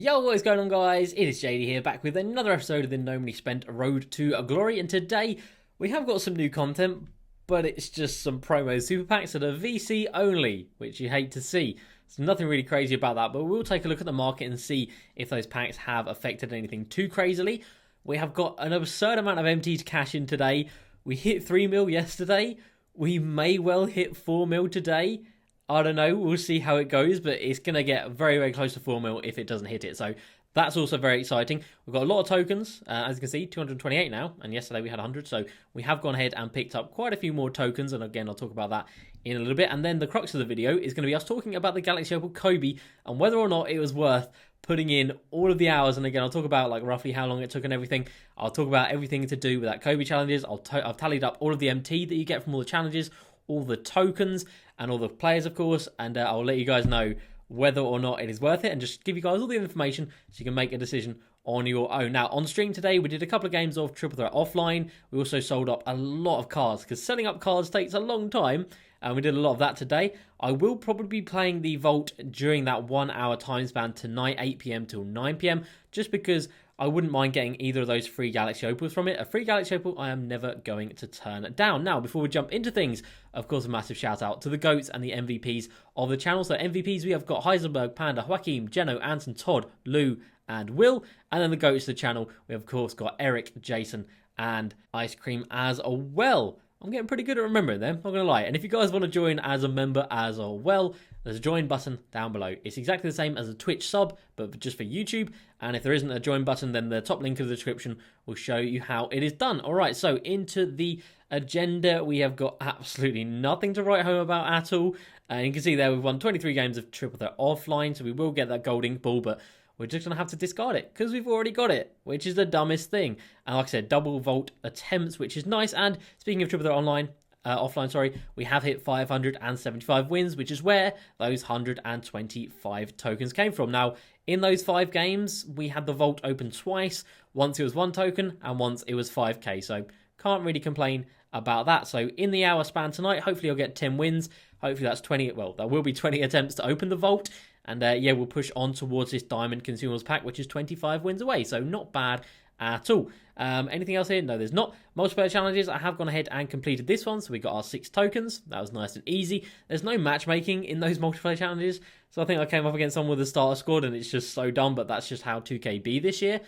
Yo, what is going on, guys? It is JD here, back with another episode of the Normally Spent Road to Glory, and today we have got some new content, but it's just some promo super packs that are VC only, which you hate to see. There's nothing really crazy about that, but we'll take a look at the market and see if those packs have affected anything too crazily. We have got an absurd amount of MT to cash in today. We hit 3 mil yesterday. We may well hit 4 mil today. I don't know, we'll see how it goes, but it's going to get very, very close to 4 mil if it doesn't hit it. So that's also very exciting. We've got a lot of tokens, as you can see, 228 now, and yesterday we had 100. So we have gone ahead and picked up quite a few more tokens, and again, I'll talk about that in a little bit. And then the crux of the video is going to be us talking about the Galaxy Opal Kobe and whether or not it was worth putting in all of the hours. And again, I'll talk about like roughly how long it took and everything. I'll talk about everything to do with that Kobe challenges. I've tallied up all of the MT that you get from all the challenges, all the tokens, and all the players, of course, and I'll let you guys know whether or not it is worth it, and just give you guys all the information so you can make a decision on your own. Now, on stream today, we did a couple of games of Triple Threat offline. We also sold up a lot of cards, because selling up cards takes a long time, and we did a lot of that today. I will probably be playing the Vault during that 1 hour time span tonight, 8 PM till 9 PM, just because I wouldn't mind getting either of those free Galaxy Opals from it. A free Galaxy Opal I am never going to turn down. Now, before we jump into things, of course, a massive shout out to the GOATs and the MVPs of the channel. So MVPs, we have got Heisenberg, Panda, Joaquim, Geno, Anson, Todd, Lou, and Will. And then the GOATs of the channel, we have, of course, got Eric, Jason, and Ice Cream as well. I'm getting pretty good at remembering them, not going to lie. And if you guys want to join as a member as well, there's a join button down below. It's exactly the same as a Twitch sub, but just for YouTube. And if there isn't a join button, then the top link in the description will show you how it is done. All right, so into the agenda. We have got absolutely nothing to write home about at all. And you can see there we've won 23 games of Triple Threat offline, so we will get that gold ink ball, but we're just going to have to discard it because we've already got it, which is the dumbest thing. And like I said, double vault attempts, which is nice. And speaking of Triple Threat offline, we have hit 575 wins, which is where those 125 tokens came from. Now, in those 5 games, we had the vault open twice. Once it was 1 token, and once it was 5k. So can't really complain about that. So in the hour span tonight, hopefully I'll get 10 wins. Hopefully that's 20. Well, there will be 20 attempts to open the vault. And yeah, we'll push on towards this Diamond Consumables pack, which is 25 wins away. So not bad at all. Anything else here? No, there's not. Multiplayer challenges, I have gone ahead and completed this one. So we got our 6 tokens. That was nice and easy. There's no matchmaking in those multiplayer challenges. So I think I came up against someone with a starter squad, and it's just so dumb, but that's just how 2K be this year.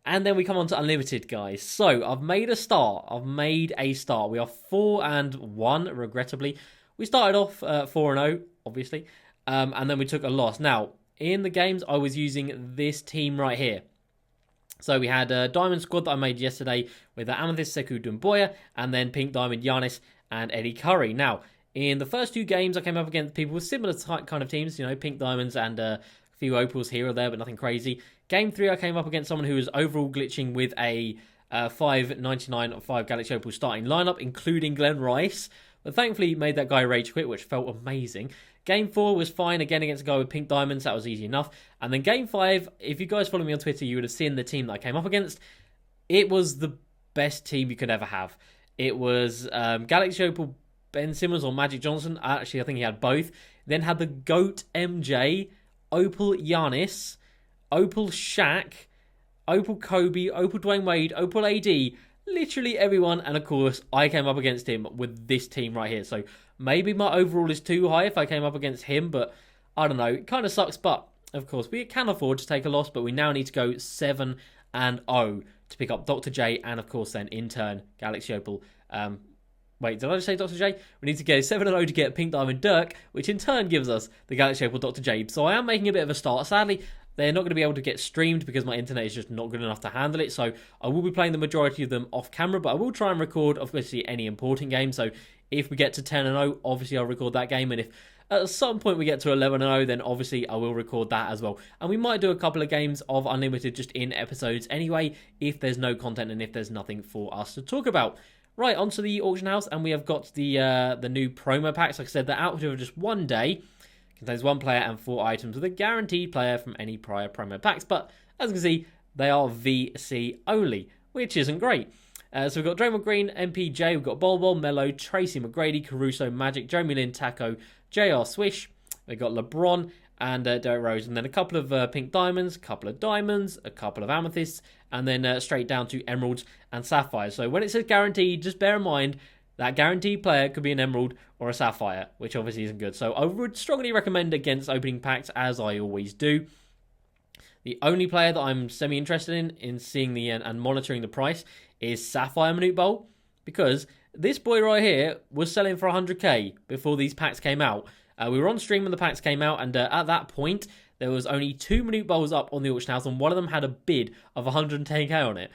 And then we come on to Unlimited, guys. So I've made a start. We are 4-1, regrettably. We started off 4-0, obviously. And then we took a loss. Now, in the games, I was using this team right here. So we had a Diamond squad that I made yesterday with Amethyst, Sekou Doumbouya, and then Pink Diamond, Giannis, and Eddie Curry. Now, in the first 2 games, I came up against people with similar kind of teams, you know, Pink Diamonds and a few Opals here or there, but nothing crazy. Game 3, I came up against someone who was overall glitching with a 599 or 5 Galaxy Opal starting lineup, including Glenn Rice. But thankfully, he made that guy rage quit, which felt amazing. Game 4 was fine, again against a guy with Pink Diamonds, that was easy enough. And then Game 5, if you guys follow me on Twitter, you would have seen the team that I came up against. It was the best team you could ever have. It was Galaxy Opal Ben Simmons or Magic Johnson. Actually, I think he had both. Then had the GOAT MJ, Opal Giannis, Opal Shaq, Opal Kobe, Opal Dwayne Wade, Opal AD, literally everyone. And of course, I came up against him with this team right here. So maybe my overall is too high if I came up against him, but I don't know. It kind of sucks, but of course, we can afford to take a loss, but we now need to go 7-0 to pick up Dr. J and, of course, then in turn, Galaxy Opal. Wait, did I just say Dr. J? We need to go 7-0 to get Pink Diamond Dirk, which in turn gives us the Galaxy Opal Dr. J. So I am making a bit of a start. Sadly, they're not going to be able to get streamed because my internet is just not good enough to handle it. So I will be playing the majority of them off camera, but I will try and record, obviously, any important game. So if we get to 10-0, obviously I'll record that game. And if at some point we get to 11-0, then obviously I will record that as well. And we might do a couple of games of Unlimited just in episodes anyway, if there's no content and if there's nothing for us to talk about. Right, onto the auction house, and we have got the new promo packs. Like I said, they're out for just 1 day. Contains 1 player and 4 items with a guaranteed player from any prior promo packs. But as you can see, they are VC only, which isn't great. So we've got Draymond Green, MPJ, we've got Bol Bol, Melo, Tracy McGrady, Caruso, Magic, Jeremy Lin, Taco, JR Swish. We've got LeBron, and Derrick Rose, and then a couple of pink diamonds, a couple of diamonds, a couple of amethysts, and then straight down to emeralds and sapphires. So when it says guaranteed, just bear in mind that guaranteed player could be an emerald or a sapphire, which obviously isn't good. So I would strongly recommend against opening packs, as I always do. The only player that I'm semi-interested in seeing the and monitoring the price is Sapphire Minute Bowl, because this boy right here was selling for 100k before these packs came out. We were on stream when the packs came out, and at that point, there was only 2 Minute Bowls up on the auction house, and one of them had a bid of 110k on it.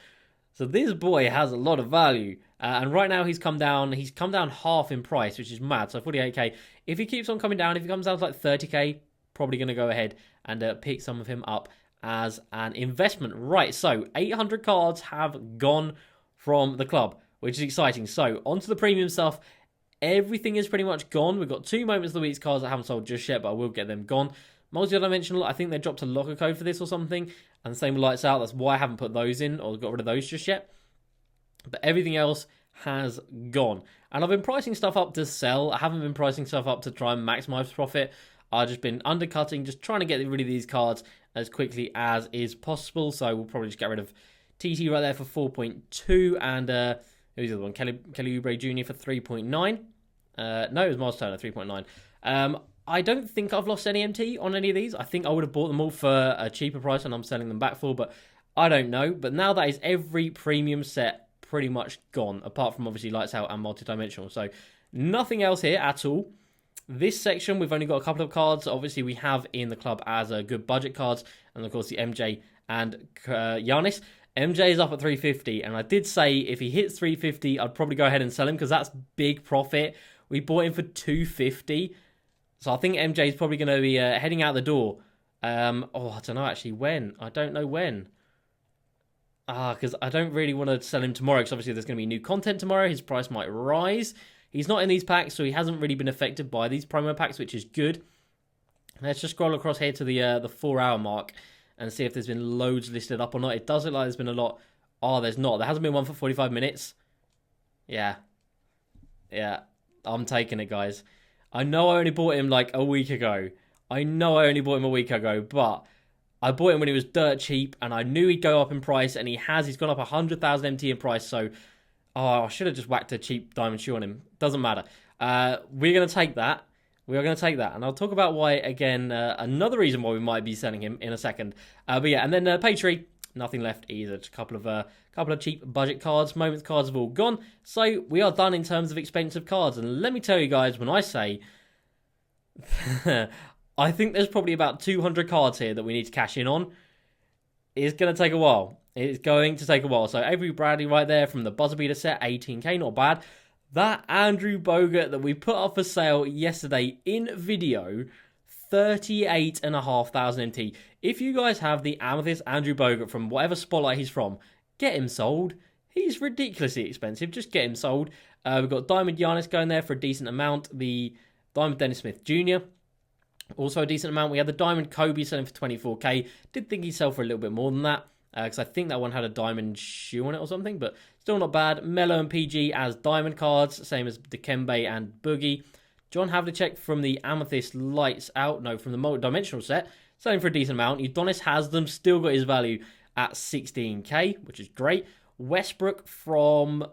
So this boy has a lot of value, and right now he's come down half in price, which is mad. So 48k. If he keeps on coming down, if he comes down to like 30k, probably going to go ahead and pick some of him up as an investment. Right, so 800 cards have gone from the club, which is exciting. So onto the premium stuff. Everything is pretty much gone. We've got 2 Moments of the Week's cards that haven't sold just yet, but I will get them gone. Multi-dimensional, I think they dropped a locker code for this or something. And the same with Lights Out. That's why I haven't put those in or got rid of those just yet. But everything else has gone. And I've been pricing stuff up to sell. I haven't been pricing stuff up to try and maximize profit. I've just been undercutting, just trying to get rid of these cards as quickly as is possible. So we'll probably just get rid of TT right there for 4.2. And who's the other one? Kelly Oubre Jr. for 3.9. No, it was Miles Turner, 3.9. I don't think I've lost any MT on any of these. I think I would have bought them all for a cheaper price and I'm selling them back for, but I don't know. But now that is every premium set pretty much gone, apart from obviously Lights Out and Multi-Dimensional. So nothing else here at all. This section, we've only got a couple of cards. Obviously, we have in the club as a good budget cards, and of course the MJ and Giannis. MJ is up at 350, and I did say if he hits 350, I'd probably go ahead and sell him because that's big profit. We bought him for 250. So I think MJ is probably going to be heading out the door. I don't know actually when. I don't know when. Because I don't really want to sell him tomorrow because obviously there's going to be new content tomorrow. His price might rise. He's not in these packs, so he hasn't really been affected by these promo packs, which is good. Let's just scroll across here to the 4-hour mark and see if there's been loads listed up or not. It does look like there's been a lot. Oh, there's not. There hasn't been one for 45 minutes. Yeah. I'm taking it, guys. I know I only bought him like a week ago. but I bought him when he was dirt cheap, and I knew he'd go up in price, and he's gone up 100,000 MT in price, so I should have just whacked a cheap diamond shoe on him. Doesn't matter. We're going to take that. We are going to take that, and I'll talk about why, again, another reason why we might be selling him in a second. But yeah, and then Paytree, nothing left either. Just a couple of cheap budget cards. Moments cards have all gone. So we are done in terms of expensive cards. And let me tell you guys, when I say I think there's probably about 200 cards here that we need to cash in on. It's going to take a while. It's going to take a while. So Avery Bradley right there from the buzzer beater set, 18k, not bad. That Andrew Bogut that we put up for sale yesterday in video, 38,500 MT. If you guys have the Amethyst Andrew Bogut from whatever spotlight he's from, get him sold. He's ridiculously expensive. Just get him sold. We've got Diamond Giannis going there for a decent amount. The Diamond Dennis Smith Jr., also a decent amount. We had the Diamond Kobe selling for 24k. Did think he'd sell for a little bit more than that, because I think that one had a diamond shoe on it or something, but still not bad. Melo and PG as diamond cards, same as Dikembe and Boogie. John Havlicek from the Amethyst from the multi-dimensional set, selling for a decent amount. Udonis has them, still got his value at 16k, which is great. Westbrook from...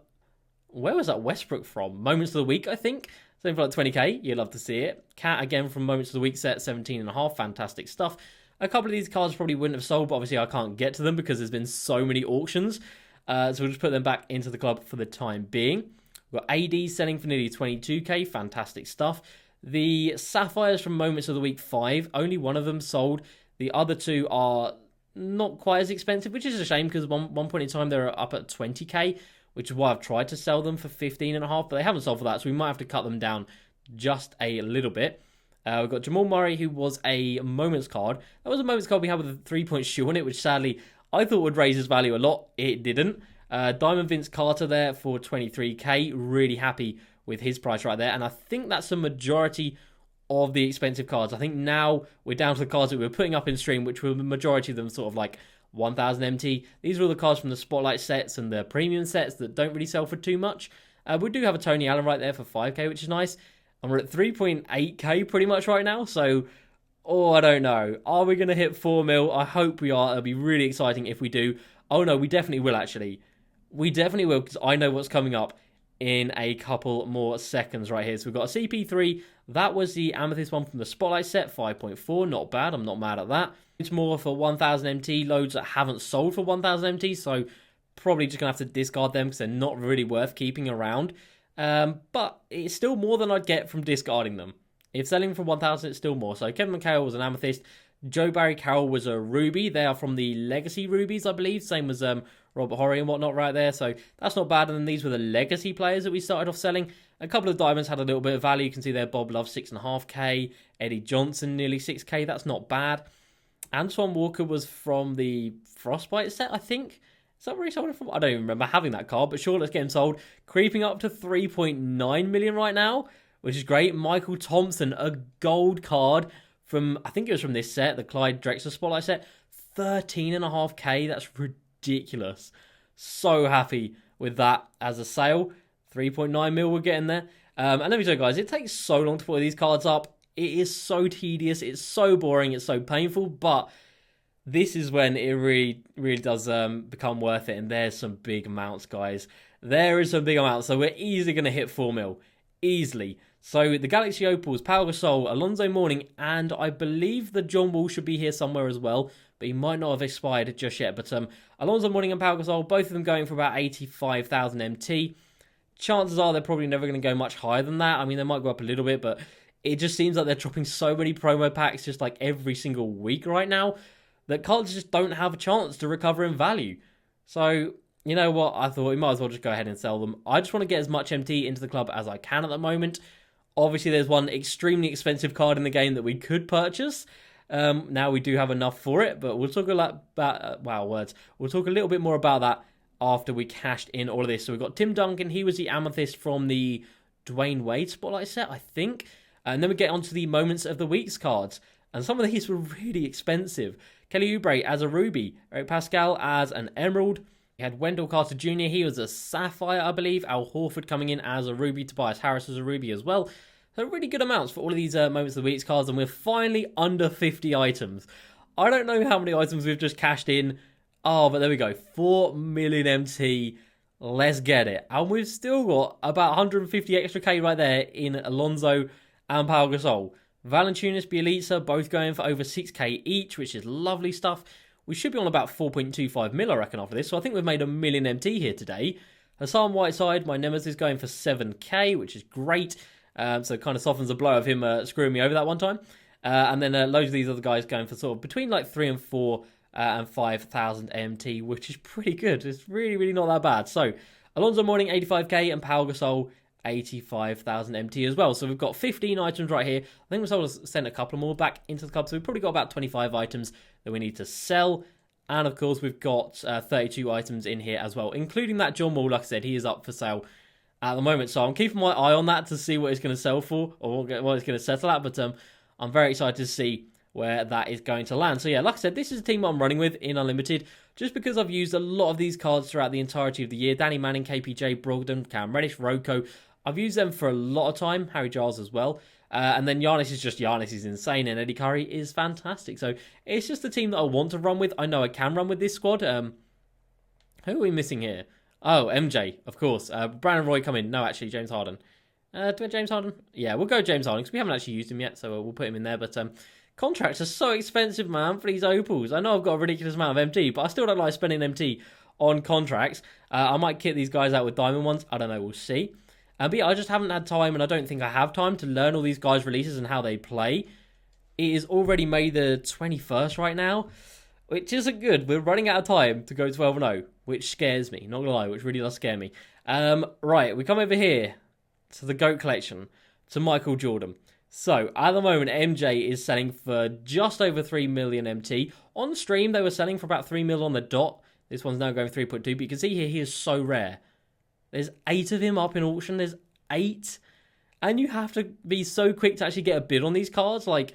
Where was that Westbrook from? Moments of the Week, I think. Selling for like 20k, you'd love to see it. Cat again from Moments of the Week set, 17.5, fantastic stuff. A couple of these cards probably wouldn't have sold, but obviously I can't get to them because there's been so many auctions. So we'll just put them back into the club for the time being. We've got AD selling for nearly 22k, fantastic stuff. The Sapphires from Moments of the Week 5, only one of them sold. The other two are not quite as expensive, which is a shame because one point in time they were up at 20k, which is why I've tried to sell them for 15.5, but they haven't sold for that, so we might have to cut them down just a little bit. We've got Jamal Murray, who was a Moments card. That was a Moments card we had with a 3-point shoe on it, which sadly I thought would raise his value a lot. It didn't. Diamond Vince Carter there for 23k. Really happy with his price right there. And I think that's the majority of the expensive cards. I think now we're down to the cards that we were putting up in stream, which were the majority of them sort of like 1,000 MT. These were all the cards from the Spotlight sets and the premium sets that don't really sell for too much. We do have a Tony Allen right there for 5k, which is nice. And we're at 3.8k pretty much right now. So Oh, I don't know. Are we going to hit 4 mil? I hope we are. It'll be really exciting if we do. Oh, no, we definitely will, actually. We definitely will, because I know what's coming up in a couple more seconds right here. So we've got a CP3. That was the Amethyst one from the Spotlight set, 5.4. Not bad. I'm not mad at that. It's more for 1000 MT. Loads that haven't sold for 1000 MT, so probably just going to have to discard them because they're not really worth keeping around. But it's still more than I'd get from discarding them. If selling for 1000, it's still more. So Kevin McHale was an Amethyst. Joe Barry Carroll was a Ruby. They are from the Legacy Rubies, I believe. Same as Robert Horry and whatnot right there. So that's not bad. And then these were the Legacy players that we started off selling. A couple of diamonds had a little bit of value. You can see there Bob Love, 6.5k. Eddie Johnson, nearly 6k. That's not bad. Antoine Walker was from the Frostbite set, I think. Is that where he sold it from? I don't even remember having that card, but sure, let's get him sold. Creeping up to 3.9 million right now, which is great. Michael Thompson, a gold card from, I think it was from this set, the Clyde Drexler Spotlight set. 13.5k, that's ridiculous. So happy with that as a sale. 3.9 mil, we're getting there. And let me tell you guys, it takes so long to put these cards up. It is so tedious, it's so boring, it's so painful, but this is when it really, really does become worth it. And there's some big amounts, guys. There is some big amounts, so we're easily going to hit 4 mil. Easily. So the Galaxy Opals, Pau Gasol, Alonzo Mourning, and I believe the John Wall should be here somewhere as well, but he might not have expired just yet. But Alonzo Mourning and Pau Gasol, both of them going for about 85,000 MT. Chances are they're probably never going to go much higher than that. I mean, they might go up a little bit, but it just seems like they're dropping so many promo packs just like every single week right now that cards just don't have a chance to recover in value. So, you know what? I thought we might as well just go ahead and sell them. I just want to get as much MT into the club as I can at the moment. Obviously, there's one extremely expensive card in the game that we could purchase. Now we do have enough for it, but we'll talk a lot about... We'll talk a little bit more about that after we cashed in all of this. So we've got Tim Duncan. He was the Amethyst from the Dwayne Wade Spotlight set, I think. And then we get onto the Moments of the Weeks cards. And some of these were really expensive. Kelly Oubre as a Ruby. Eric Pascal as an Emerald. We had Wendell Carter Jr. He was a Sapphire, I believe. Al Horford coming in as a Ruby. Tobias Harris was a Ruby as well. So really good amounts for all of these Moments of the Weeks cards. And we're finally under 50 items. I don't know how many items we've just cashed in. Oh, but there we go. 4 million MT. Let's get it. And we've still got about 150 extra K right there in Alonzo and Pau Gasol. Valanciunas, Bielitsa, both going for over 6k each, which is lovely stuff. We should be on about 4.25 mil, I reckon, after this. So I think we've made a million MT here today. Hassan Whiteside, my nemesis, going for 7k, which is great. So it kind of softens the blow of him screwing me over that one time. And then loads of these other guys going for sort of between like 3 and 4 and 5,000 MT, which is pretty good. It's really, really not that bad. So Alonzo Mourning, 85k, and Pau Gasol, 85,000 MT as well. So we've got 15 items right here. I think we're supposed to send a couple more back into the club. So we've probably got about 25 items that we need to sell. And of course, we've got 32 items in here as well, including that John Wall. Like I said, he is up for sale at the moment. So I'm keeping my eye on that to see what it's going to sell for or what it's going to settle at. But I'm very excited to see where that is going to land. So yeah, like I said, this is a team I'm running with in Unlimited, just because I've used a lot of these cards throughout the entirety of the year. Danny Manning, KPJ, Brogdon, Cam Reddish, Roko. I've used them for a lot of time. Harry Giles as well. And then Giannis is just Giannis. He's insane. And Eddie Curry is fantastic. So it's just the team that I want to run with. I know I can run with this squad. Who are we missing here? Oh, MJ, of course. Brandon Roy come in. No, actually, James Harden. Do we have James Harden? Yeah, we'll go James Harden because we haven't actually used him yet. So we'll put him in there. But contracts are so expensive, man, for these Opals. I know I've got a ridiculous amount of MT, but I still don't like spending MT on contracts. I might kit these guys out with diamond ones. I don't know. We'll see. But yeah, I just haven't had time, and I don't think I have time to learn all these guys' releases and how they play. It is already May the 21st right now, which isn't good. We're running out of time to go 12-0, which scares me. Not gonna lie, which really does scare me. Right, we come over here to the GOAT collection, to Michael Jordan. So, at the moment, MJ is selling for just over 3 million MT. On stream, they were selling for about 3 mil on the dot. This one's now going 3.2, but you can see here, he is so rare. There's 8 of him up in auction. There's 8. And you have to be so quick to actually get a bid on these cards. Like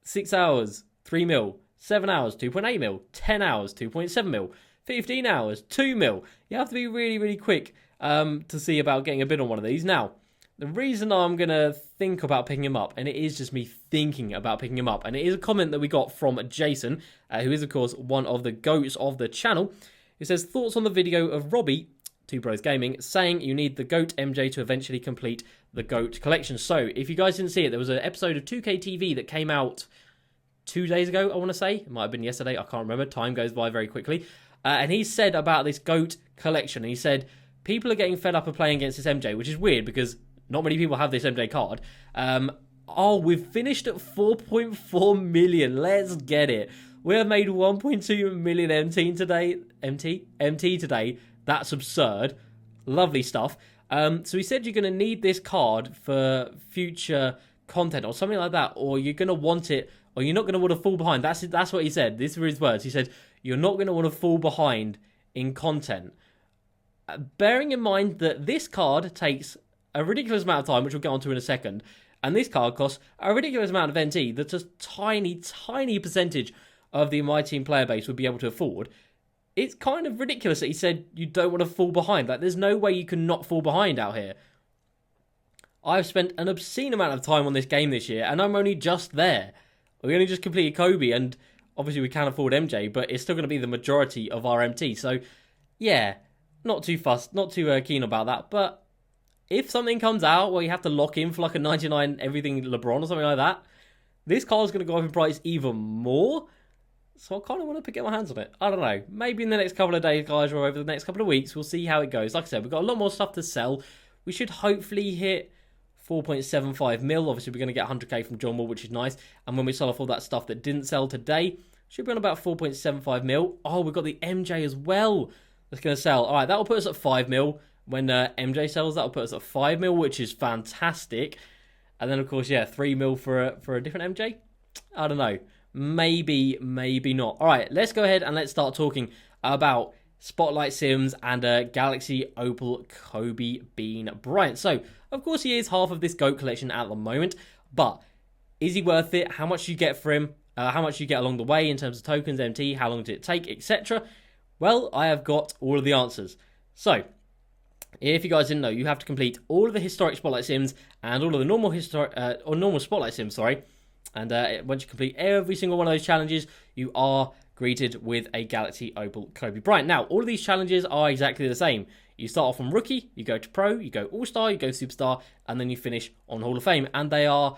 6 hours, 3 mil. 7 hours, 2.8 mil. 10 hours, 2.7 mil. 15 hours, 2 mil. You have to be really, really quick to see about getting a bid on one of these. Now, The reason I'm going to think about picking him up, and it is just me thinking about picking him up, and it is a comment that we got from Jason, who is, of course, one of the goats of the channel, who says, thoughts on the video of Robbie, 2Bros Gaming, saying you need the GOAT MJ to eventually complete the GOAT collection. So, if you guys didn't see it, there was an episode of 2K20 that came out 2 days ago, I want to say. It might have been yesterday, I can't remember. Time goes by very quickly. And he said about this GOAT collection, he said, people are getting fed up of playing against this MJ, which is weird because not many people have this MJ card. We've finished at 4.4 million. Let's get it. We have made 1.2 million MT today. That's absurd. Lovely stuff. So he said you're going to need this card for future content or something like that, or you're going to want it, or you're not going to want to fall behind. That's what he said. These were his words. He said, you're not going to want to fall behind in content. Bearing in mind that this card takes a ridiculous amount of time, which we'll get onto in a second, and this card costs a ridiculous amount of NT that a tiny, tiny percentage of the Myteam player base would be able to afford. It's kind of ridiculous that he said you don't want to fall behind. Like, there's no way you can not fall behind out here. I've spent an obscene amount of time on this game this year, and I'm only just there. We only just completed Kobe, and obviously we can't afford MJ, but it's still going to be the majority of our MT. So, yeah, not too fussed, not too keen about that. But if something comes out where you have to lock in for like a 99 everything LeBron or something like that, this card's going to go up in price even more. So I kind of want to get my hands on it. I don't know. Maybe in the next couple of days, guys, or over the next couple of weeks, we'll see how it goes. Like I said, we've got a lot more stuff to sell. We should hopefully hit 4.75 mil. Obviously, we're going to get 100k from John Wall, which is nice. And when we sell off all that stuff that didn't sell today, should be on about 4.75 mil. Oh, we've got the MJ as well that's going to sell. All right, that will put us at 5 mil. When MJ sells, that will put us at 5 mil, which is fantastic. And then, of course, yeah, 3 mil for a different MJ. I don't know. Maybe, maybe not. All right, let's go ahead and let's start talking about Spotlight Sims and Galaxy Opal Kobe Bean Bryant. So, of course, he is half of this GOAT collection at the moment, but is he worth it? How much do you get for him? How much do you get along the way in terms of tokens, MT? How long did it take, etc.? Well, I have got all of the answers. So, if you guys didn't know, you have to complete all of the historic Spotlight Sims and all of the normal Spotlight Sims, sorry. And once you complete every single one of those challenges, you are greeted with a Galaxy Opal Kobe Bryant. Now, all of these challenges are exactly the same. You start off on Rookie, you go to Pro, you go All-Star, you go Superstar, and then you finish on Hall of Fame. And they are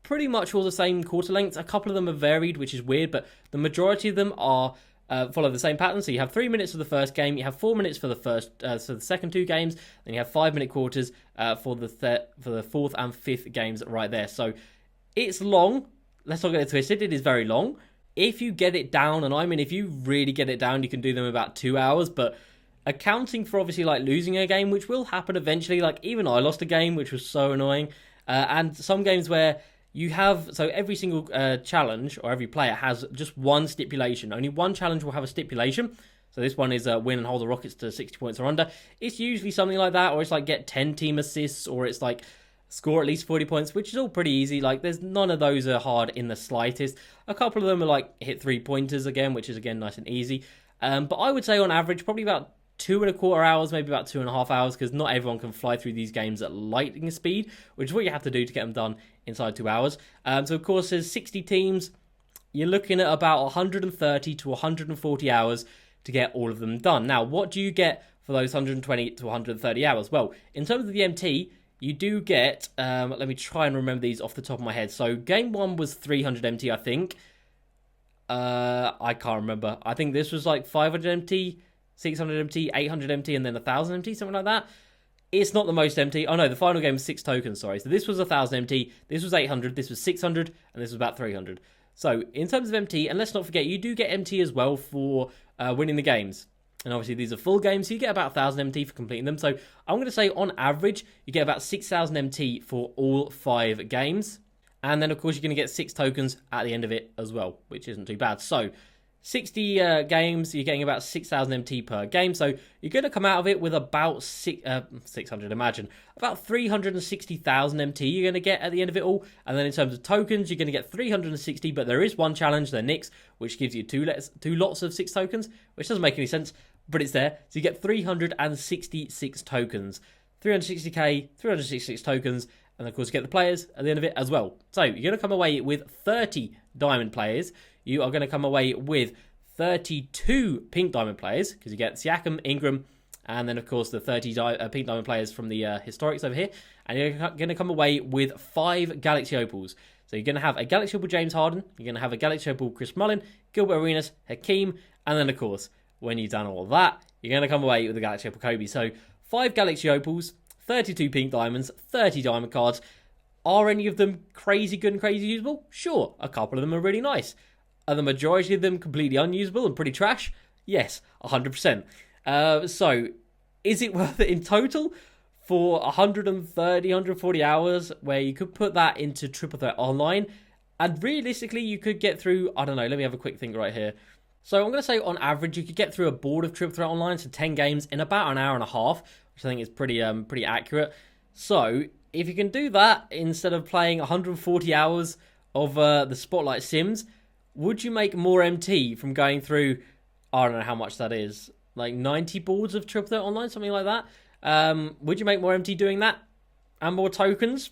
pretty much all the same quarter lengths. A couple of them are varied, which is weird, but the majority of them are follow the same pattern. So you have 3 minutes for the first game, you have 4 minutes for the second 2 games, then you have 5-minute quarters for the fourth and fifth games right there. So it's long. Let's not get it twisted. It is very long. If you get it down, and I mean, if you really get it down, you can do them in about 2 hours. But accounting for obviously like losing a game, which will happen eventually. Like even I lost a game, which was so annoying. And some games where you have, so every single challenge or every player has just one stipulation. Only one challenge will have a stipulation. So this one is win and hold the Rockets to 60 points or under. It's usually something like that, or it's like get 10 team assists, or it's like score at least 40 points, which is all pretty easy. Like there's none of those are hard in the slightest. A couple of them are like hit 3-pointers again, which is again nice and easy. But I would say on average probably about 2.25 hours, maybe about 2.5 hours, because not everyone can fly through these games at lightning speed, which is what you have to do to get them done inside 2 hours. So of course there's 60 teams. You're looking at about 130 to 140 hours to get all of them done. Now, what do you get for those 120 to 130 hours? Well, in terms of the MT, you do get, let me try and remember these off the top of my head. So game 1 was 300 MT, I think. I can't remember. I think this was like 500 MT, 600 MT, 800 MT, and then 1,000 MT, something like that. It's not the most MT. Oh no, the final game was 6 tokens, sorry. So this was 1,000 MT, this was 800, this was 600, and this was about 300. So in terms of MT, and let's not forget, you do get MT as well for winning the games. And obviously these are full games, so you get about 1,000 MT for completing them. So I'm going to say on average, you get about 6,000 MT for all 5 games. And then of course you're going to get 6 tokens at the end of it as well, which isn't too bad. So 60 games, you're getting about 6,000 MT per game. So you're going to come out of it with about 600, imagine. About 360,000 MT you're going to get at the end of it all. And then in terms of tokens, you're going to get 360, but there is one challenge, the Knicks, which gives you two lots of 6 tokens, which doesn't make any sense, but it's there. So you get 366 tokens. 360k, 366 tokens, and of course you get the players at the end of it as well. So you're going to come away with 30 diamond players. You are going to come away with 32 pink diamond players, because you get Siakam, Ingram, and then of course the 30 pink diamond players from the historics over here. And you're going to come away with 5 Galaxy Opals. So you're going to have a Galaxy Opal James Harden, you're going to have a Galaxy Opal Chris Mullin, Gilbert Arenas, Hakeem, and then of course, when you've done all of that, you're going to come away with a Galaxy Opal Kobe. So 5 Galaxy Opals, 32 pink diamonds, 30 diamond cards. Are any of them crazy good and crazy usable? Sure, a couple of them are really nice. Are the majority of them completely unusable and pretty trash? Yes, 100%. So, is it worth it in total? For 130, 140 hours, where you could put that into Triple Threat Online, and realistically, you could get through, I don't know, let me have a quick think right here. So I'm going to say on average, you could get through a board of Triple Threat Online, so 10 games, in about an hour and a half, which I think is pretty accurate. So, if you can do that, instead of playing 140 hours of the Spotlight Sims, would you make more MT from going through, I don't know how much that is, like 90 boards of Triple Threat Online, something like that? Would you make more MT doing that? And more tokens?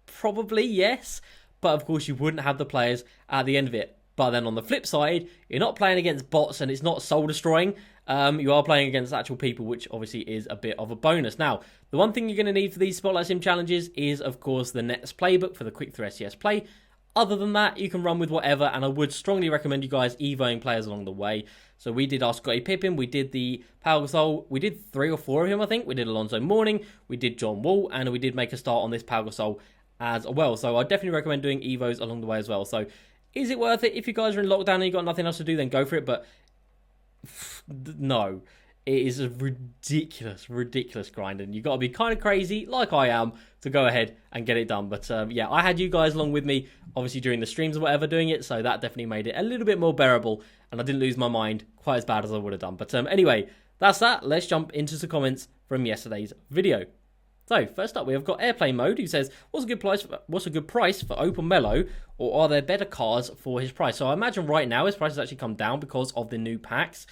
Probably, yes. But of course, you wouldn't have the players at the end of it. But then on the flip side, you're not playing against bots and it's not soul destroying. You are playing against actual people, which obviously is a bit of a bonus. Now, the one thing you're going to need for these Spotlight Sim challenges is, of course, the Nets playbook for the Quick Through SCS play. Other than that, you can run with whatever, and I would strongly recommend you guys evoing players along the way. So we did our Scottie Pippen, we did the Pau Gasol, we did 3 or 4 of him, I think. We did Alonzo Mourning, we did John Wall, and we did make a start on this Pau Gasol as well. So I definitely recommend doing evos along the way as well. So is it worth it? If you guys are in lockdown and you've got nothing else to do, then go for it. But no, it is a ridiculous grind, and you've got to be kind of crazy, like I am, to go ahead and get it done. But yeah, I had you guys along with me, obviously during the streams or whatever, doing it, so that definitely made it a little bit more bearable, and I didn't lose my mind quite as bad as I would have done. But anyway, that's that. Let's jump into some comments from yesterday's video. So first up, we have got Airplane Mode, who says, "What's a good price for Opal Melo, or are there better cards for his price?" So I imagine right now his price has actually come down because of the new packs.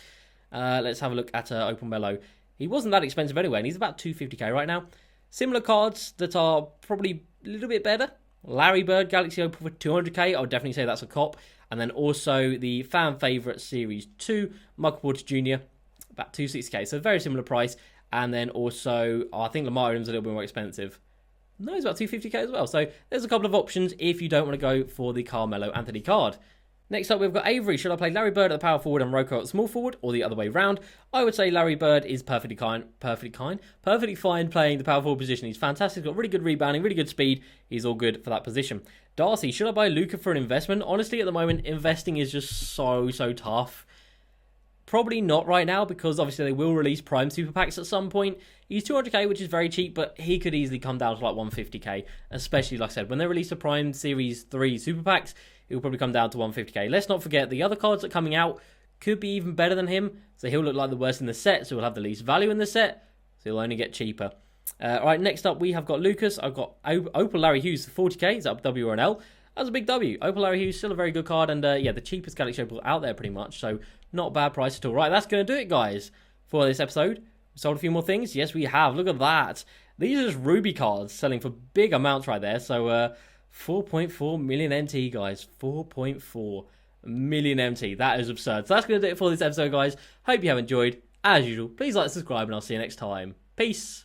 Let's have a look at Opal Melo. He wasn't that expensive anyway, and he's about 250k right now. Similar cards that are probably a little bit better. Larry Bird, Galaxy Opal for 200k. I would definitely say that's a cop. And then also the fan favourite Series 2, Michael Porter Jr., about 260k. So very similar price. And then also, I think Lamar Odom's a little bit more expensive. No, he's about 250k as well. So there's a couple of options if you don't want to go for the Carmelo Anthony card. Next up, we've got Avery. Should I play Larry Bird at the power forward and Rocco at the small forward, or the other way round? I would say Larry Bird is perfectly fine playing the power forward position. He's fantastic. He's got really good rebounding, really good speed. He's all good for that position. Darcy, should I buy Luka for an investment? Honestly, at the moment, investing is just so tough. Probably not right now, because obviously they will release Prime Super Packs at some point. He's 200k, which is very cheap, but he could easily come down to like 150k, especially, like I said, when they release the Prime Series 3 Super Packs, it will probably come down to 150k. Let's not forget, the other cards that are coming out could be even better than him, so he'll look like the worst in the set, so he'll have the least value in the set, so he'll only get cheaper. Alright, next up we have got Lucas. I've got Opal Larry Hughes for 40k. Is that up W or an L? That's a big W. Opal Larry Hughes, still a very good card, and yeah, the cheapest Galaxy Opal out there pretty much, so not a bad price at all. Right, that's going to do it, guys, for this episode. We sold a few more things. Yes, we have. Look at that. These are just Ruby cards selling for big amounts right there. So 4.4 million MT, guys. 4.4 million MT. That is absurd. So that's going to do it for this episode, guys. Hope you have enjoyed. As usual, please like, subscribe, and I'll see you next time. Peace.